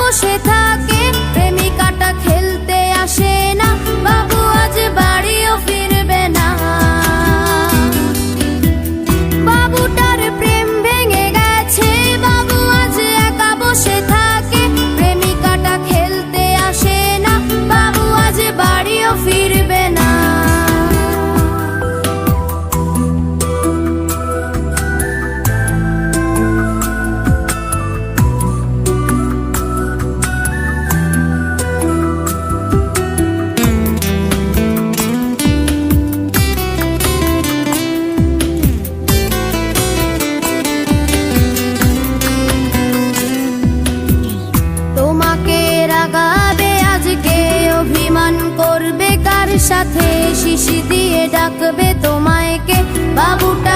বসে থাকে, প্রেমিকাটা খেলতে আসে না, বাবু আজ বাড়িও ফিরবে না। বাবুটার প্রেম ভেঙে গেছে, বাবু আজ একা বসে থাকে, প্রেমিকাটা খেলতে আসে না, বাবু আজ বাড়িও ফিরবে না। সাথে শিশি দিয়ে ডাকবে তোমায় কে, বাবুটা